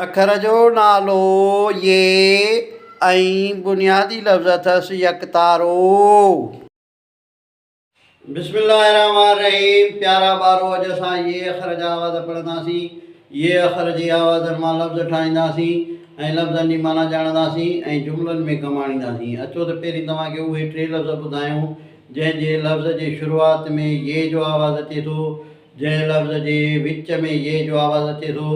अखर जो नालो ये ऐं बुनियादी लफ़्ज़ अथसि यकतारो। बिस्मिल्लाहिर्रहमानिर्रहीम। प्यारा ॿारो, अॼु असां ये अखर जा आवाज़ पढ़ंदासीं। ये अखर जी आवाज़नि मां लफ़्ज़ ठाहींदासीं ऐं लफ़्ज़नि जी माना ॼाणंदासीं ऐं जुमलनि में कमु आणींदासीं। अचो त पहिरीं तव्हांखे उहे 3 लफ़्ज़ ॿुधायूं जंहिंजे लफ़्ज़ जे शुरूआति में ये जो आवाज़ु अचे थो, जंहिं लफ़्ज़ जे विच में ये जो आवाज़ु अचे थो,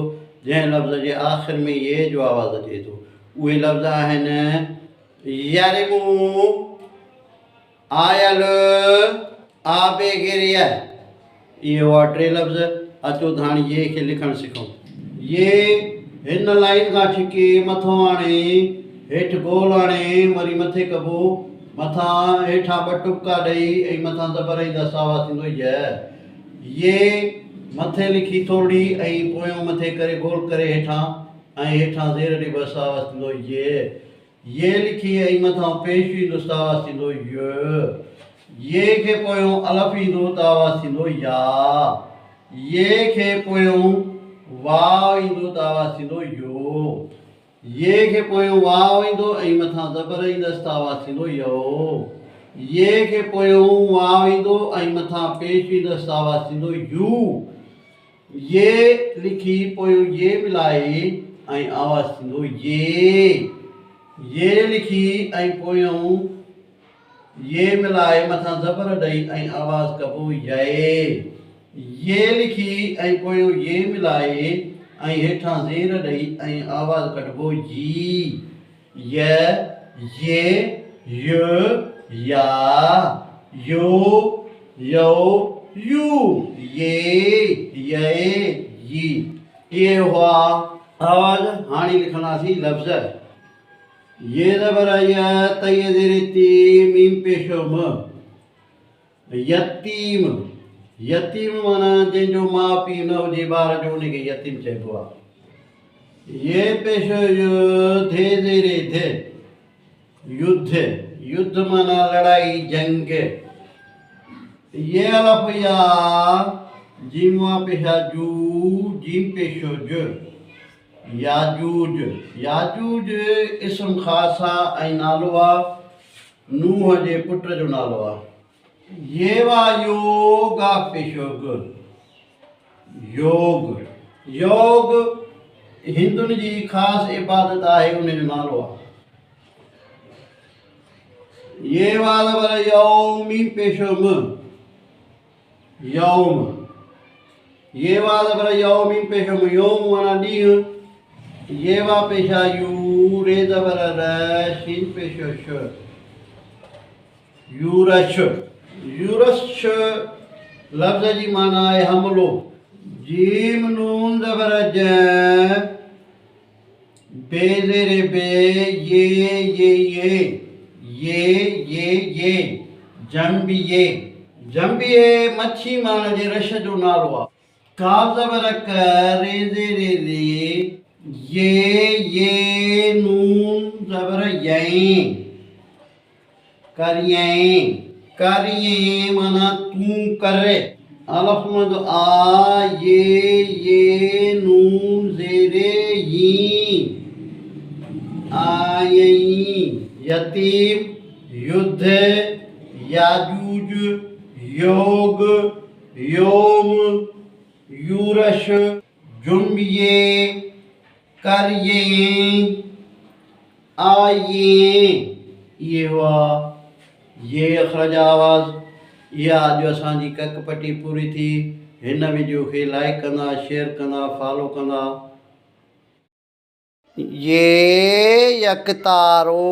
जंहिं लफ़्ज़ जे आख़िर में ये जो आवाज़ु अचे थो। उहे लफ़्ज़ आहिनि यारिमू, आयल, आबे गिरिय। इहे हुआ 3 लफ़्ज़। अचो त हाणे ये खे लिखणु सिखूं। ये हिन लाइन खां छिके मथां आणे हेठि गोल आणे वरी मथे कबो, मथां हेठां 2 टुपका ॾेई ऐं मथां ज़बर ईंदसि आवाज़ु थींदो ये मथे लिखी थोरी ऐं पोयों मथे करे गोल करे हेठां ऐं हेठां ज़ेर ॾेई बसि आवाज़ु थींदो ये लिखी ऐं मथां पेश ईंदुसि त आवाज़ु थींदो ये खे पोयों अलफ़ ईंदो त आवाज़ु थींदो या। ये खे पोयों वाव ईंदो त आवाज़ु थींदो यो। ये खे पोयों वाव ईंदो ऐं मथां ज़बर ईंदसि त आवाज़ु थींदो यो। ये खे पोयों वाव ईंदो ऐं मथां पेश ईंदसि त आवाज़ु थींदो यू। ये लिखी पोयों ये मिलाए ऐं आवाज़ु थींदो ये लिखी ऐं पोयों ये मिलाए मथां ज़बर ॾेई ऐं आवाज़ु कबो ये लिखी ऐं पोयों ये मिलाए ऐं हेठां ज़ेर ॾेई ऐं आवाज़ु कढिबो ये या यो यो यू ये ये हुआ आवाज़। हाणे लिखंदासीं लफ़्ज़। ये ज़बर य तय ज़ेर ती मीम पेशो म। यतीम, यतीम माना जंहिंजो माउ पीउ न हुजे ॿार जो, उनखे यतीम चइबो आहे। ये पेशो यो थे ज़ेरे थे युद्ध, युद्ध माना लड़ाई जंग। ये अलफ़ या जीम पेशा जू जीम पेशो ज याजूज, याजूज इस्म ख़ास आहे ऐं नालो आहे नूह जे पुट जो नालो आहे। ये वा योग पेशो ग योग, योग हिंदुनि जी ख़ासि इबादत आहे, उनजो नालो आहे। ये वा ज़बर यौमी पेशो म यौम। ये वा ज़बर यौमी पेशो म यौम माना ॾींहुं। ये वा पेशा यू रे ज़बर र शीन पेशो श यूरश। यूरश लफ़्ज़ जी माना आहे हमलो। जीम नून ज़बर ज बे ज़ेरे बे ये जंबिये, जंबिये मच्छी माना जे रश जो नालो आहे। काफ़ ज़बर क रे ज़ेरे रे ये नून ज़बर यई करिए माना तू करे। अलफ़ मद आ ये नून ज़ेरे यी आयई। यतीम, युद्ध, याजूज, योग, योम, यूरश, जुम्बिये, करिए, आइए। ये हुआ ये अखर जा आवाज़। इहा अॼु असांजी कक पटी पूरी थी। हिन वीडियो खे लाइक कंदा, शेयर कंदा, फॉलो कंदा। ये यकतारो।